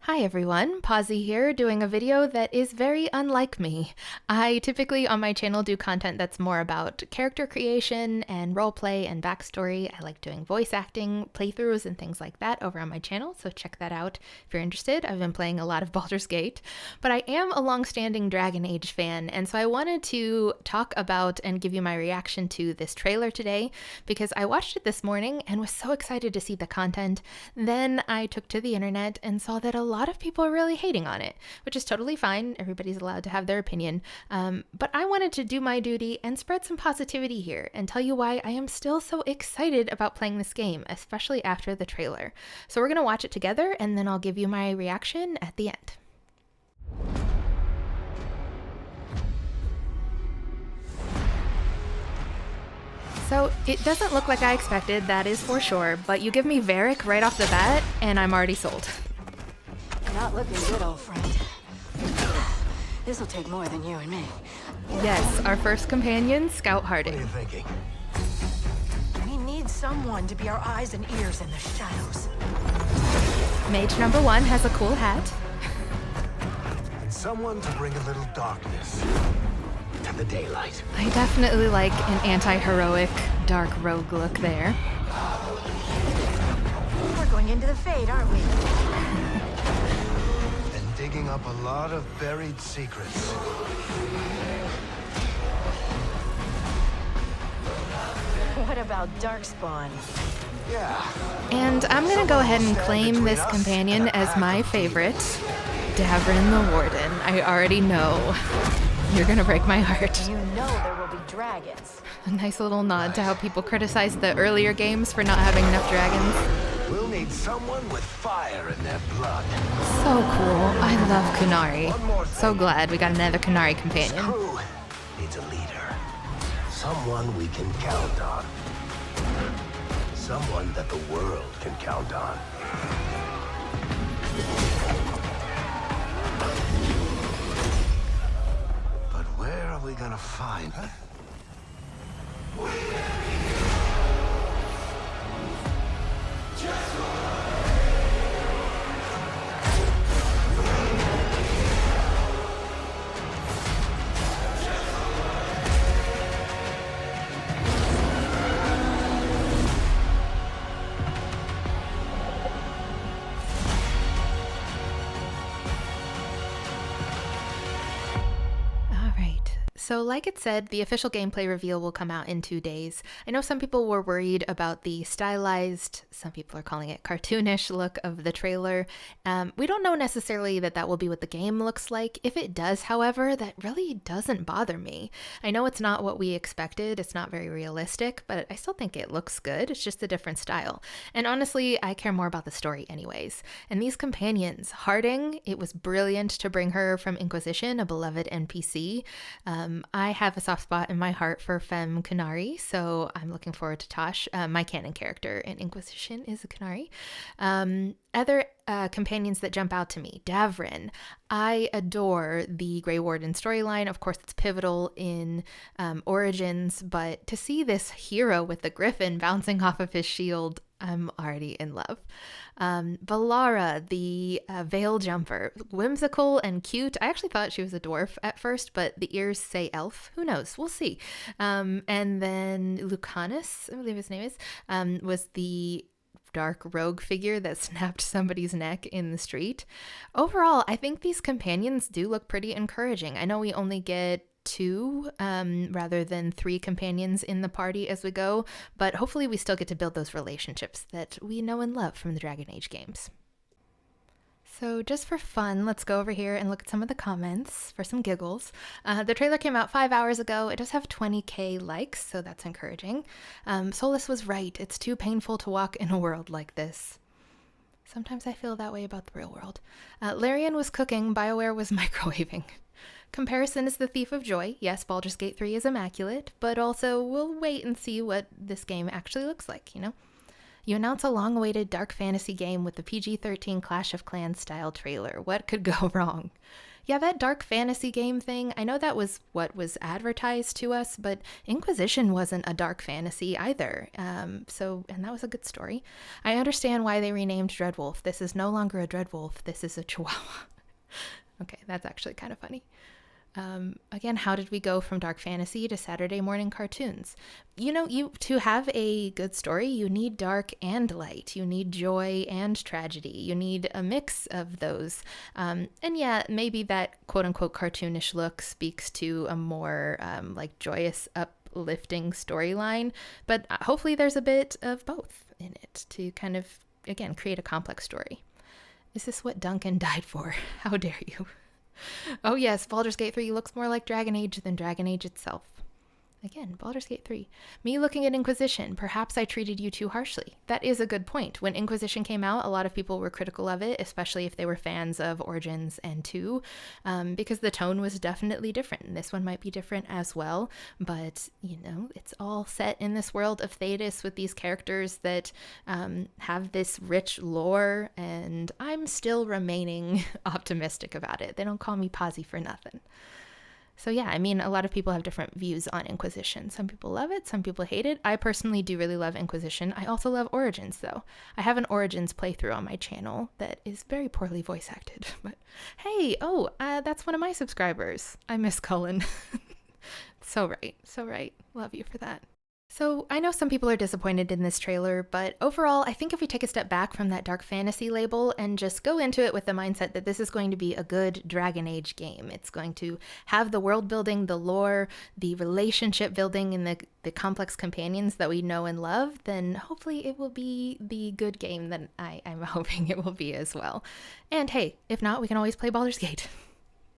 Hi everyone, POSI here doing a video that is very unlike me. I typically on my channel do content that's more about character creation and roleplay and backstory. I like doing voice acting, playthroughs, and things like that over on my channel, so check that out if you're interested. I've been playing a lot of Baldur's Gate, but I am a long-standing Dragon Age fan, and so I wanted to talk about and give you my reaction to this trailer today because I watched it this morning and was so excited to see the content. Then I took to the internet and saw that a lot of people are really hating on it, which is totally fine. Everybody's allowed to have their opinion. But I wanted to do my duty and spread some positivity here and tell you why I am still so excited about playing this game, especially after the trailer. So we're going to watch it together and then I'll give you my reaction at the end. So it doesn't look like I expected, that is for sure, but you give me Varric right off the bat and I'm already sold. Not looking good, old friend. This'll take more than you and me. Yes, our first companion, Scout What are Harding. you thinking? We need someone to be our eyes and ears in the shadows. Mage number one has a cool hat. And someone to bring a little darkness to the daylight. I definitely like an anti-heroic dark rogue look there. We're going into the Fade, aren't we? And digging up a lot of buried secrets. What about Darkspawn? Yeah. And I'm gonna go ahead and claim this companion as my favorite, Davrin the Warden. I already know you're gonna break my heart. You know there will be dragons. A nice little nod to how people criticized the earlier games for not having enough dragons. We'll need someone with fire in their blood. So cool. I love One more Kunari. So thing. glad we got another Kunari This companion. crew needs a leader. Someone we can count on. Someone that the world can count on. But where are we gonna find her? So like it said, the official gameplay reveal will come out in 2 days. I know some people were worried about the stylized, some people are calling it cartoonish look of the trailer. We don't know necessarily that that will be what the game looks like. If it does, however, that really doesn't bother me. I know it's not what we expected, it's not very realistic, but I still think it looks good. It's just a different style. And honestly, I care more about the story anyways. And these companions, Harding, it was brilliant to bring her from Inquisition, a beloved NPC. I have a soft spot in my heart for Femme Kunari, so I'm looking forward to Tosh. My canon character in Inquisition is a Kunari. Other companions that jump out to me, Davrin. I adore the Grey Warden storyline. Of course, it's pivotal in Origins, but to see this hero with the griffin bouncing off of his shield, I'm already in love. Valara, the veil jumper, whimsical and cute. I actually thought she was a dwarf at first, but the ears say elf. Who knows? We'll see. And then Lucanus, I believe his name is, was the dark rogue figure that snapped somebody's neck in the street. Overall, I think these companions do look pretty encouraging. I know we only get 2 rather than 3 companions in the party as we go, but hopefully we still get to build those relationships that we know and love from the Dragon Age games. So just for fun, let's go over here and look at some of the comments for some giggles. The trailer came out 5 hours ago. It does have 20K likes, so that's encouraging. Solus was right. It's too painful to walk in a world like this. Sometimes I feel that way about the real world. Larian was cooking. BioWare was microwaving. Comparison is the thief of joy. Yes, Baldur's Gate 3 is immaculate, but also we'll wait and see what this game actually looks like, you know? You announce a long-awaited dark fantasy game with the PG-13 Clash of Clans style trailer. What could go wrong? Yeah, that dark fantasy game thing, I know that was what was advertised to us, but Inquisition wasn't a dark fantasy either. And that was a good story. I understand why they renamed Dreadwolf. This is no longer a Dreadwolf. This is a Chihuahua. Okay, that's actually kind of funny. Again, how did we go from dark fantasy to Saturday morning cartoons? To have a good story, you need dark and light. You need joy and tragedy. You need a mix of those. And yeah, maybe that quote unquote cartoonish look speaks to a more joyous, uplifting storyline. But hopefully there's a bit of both in it to kind of, again, create a complex story. Is this what Duncan died for? How dare you? Oh yes, Baldur's Gate 3 looks more like Dragon Age than Dragon Age itself. Again, Baldur's Gate 3. Me looking at Inquisition, perhaps I treated you too harshly. That is a good point. When Inquisition came out, a lot of people were critical of it, especially if they were fans of Origins and 2, because the tone was definitely different. And this one might be different as well, but, it's all set in this world of Thedas with these characters that have this rich lore, and I'm still remaining optimistic about it. They don't call me POSI for nothing. So yeah, I mean, a lot of people have different views on Inquisition. Some people love it, some people hate it. I personally do really love Inquisition. I also love Origins, though. I have an Origins playthrough on my channel that is very poorly voice acted. But hey, that's one of my subscribers. I miss Cullen. So right. Love you for that. So I know some people are disappointed in this trailer, but overall, I think if we take a step back from that dark fantasy label and just go into it with the mindset that this is going to be a good Dragon Age game, it's going to have the world building, the lore, the relationship building, and the complex companions that we know and love, then hopefully it will be the good game that I'm hoping it will be as well. And hey, if not, we can always play Baldur's Gate.